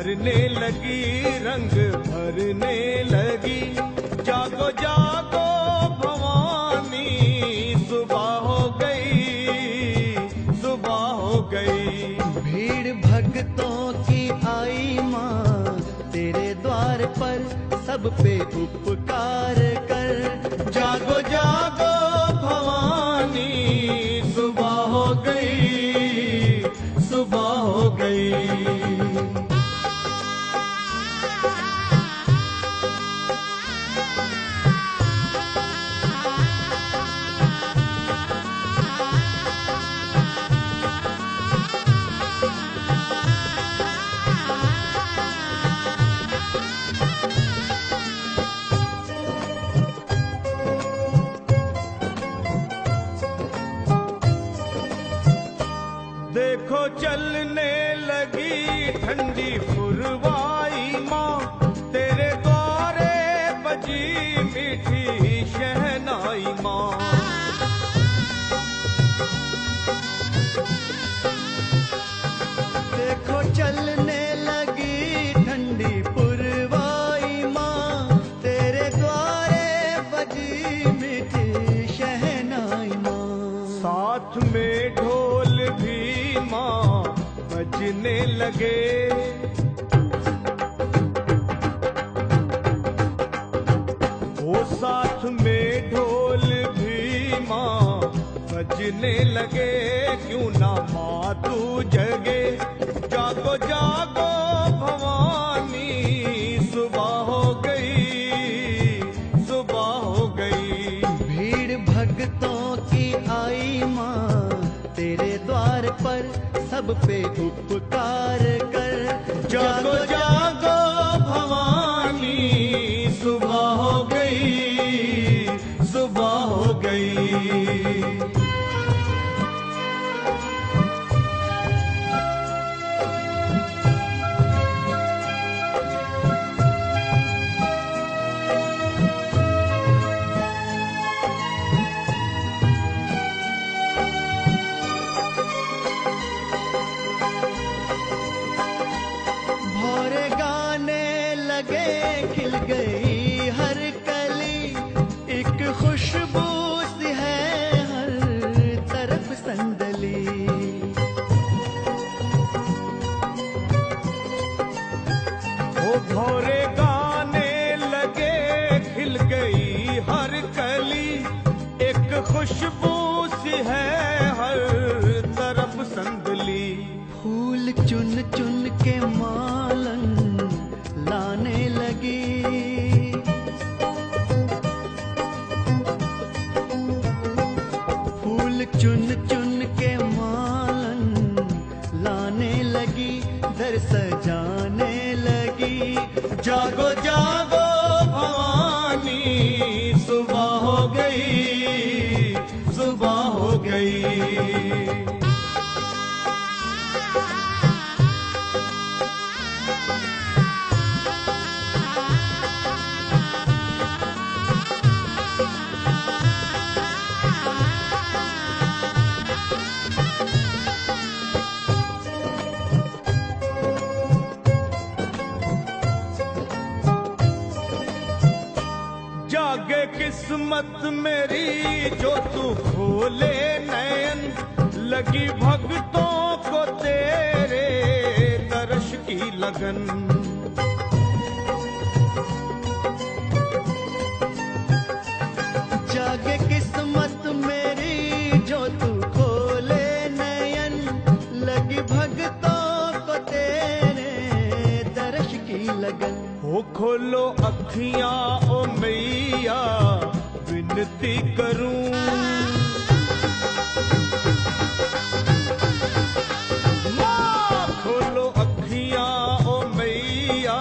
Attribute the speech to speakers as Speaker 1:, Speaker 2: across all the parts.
Speaker 1: भरने लगी, रंग भरने लगी। जागो जागो भवानी, सुबह हो गई, सुबह हो गई।
Speaker 2: भीड़ भक्तों की आई माँ तेरे द्वार पर, सब पे उपकार कर।
Speaker 1: जागो जागो भवानी, सुबह हो गई, सुबह हो गई। देखो चलने लगी ठंडी पुरवाई माँ, तेरे द्वारे बजी मीठी शहनाई माँ।
Speaker 2: देखो चलने लगी ठंडी पुरवाई माँ, तेरे द्वारे बजी मीठी शहनाई माँ।
Speaker 1: साथ में ढोल भी माँ बजने लगे, ओ साथ में ढोल भी माँ बजने लगे। क्यों ना माँ तू जगे, जागो जागो भवानी, सुबह हो गई, सुबह हो गई।
Speaker 2: भीड़ भक्तों की आई माँ तेरे द्वार पर, सब पे उपकार कर।
Speaker 1: जागो जागो भवानी, सुबह हो गई, सुबह हो गई।
Speaker 2: भौरे गाने लगे, खिल गई हर कली, एक खुशबू सी है हर तरफ संदली।
Speaker 1: ओ भौरे गाने लगे, खिल गई हर कली, एक खुशबू सी है हर तरफ संदली।
Speaker 2: फूल चुन चुन के मालन लाने लगी, फूल चुन चुन के मालन लाने लगी, दर सजाने लगी।
Speaker 1: जागो जागो भवानी, सुबह हो गई, सुबह हो गई। जागे किस्मत मेरी जो तू खोले नयन, लगी भक्तों को तेरे दर्श की लगन।
Speaker 2: जागे किस्मत मेरी जो तू खोले नयन, लगी भक्तों को तेरे दर्श की लगन।
Speaker 1: हो खोलो अखियां ओ मैया, विनती करूं, माँ खोलो अखियां ओ मैया,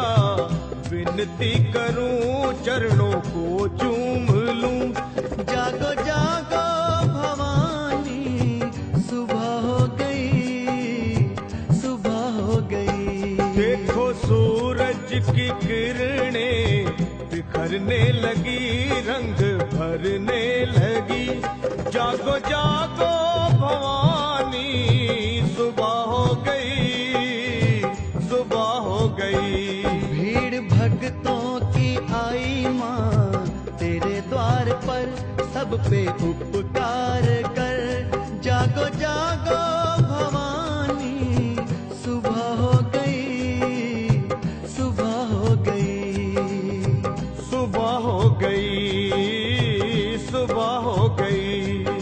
Speaker 1: विनती करूं, चरणों को चूम लूं।
Speaker 2: जागो जागो भवानी, सुबह हो गई, सुबह हो गई।
Speaker 1: देखो सूरज की किरणें बिखरने लगी, रंग भरने लगी। जागो जागो भवानी, सुबह हो गई, सुबह हो गई।
Speaker 2: द्वार पर सब पे उपकार कर। जागो जागो भवानी, सुबह हो गई, सुबह हो गई,
Speaker 1: सुबह हो गई, सुबह हो गई।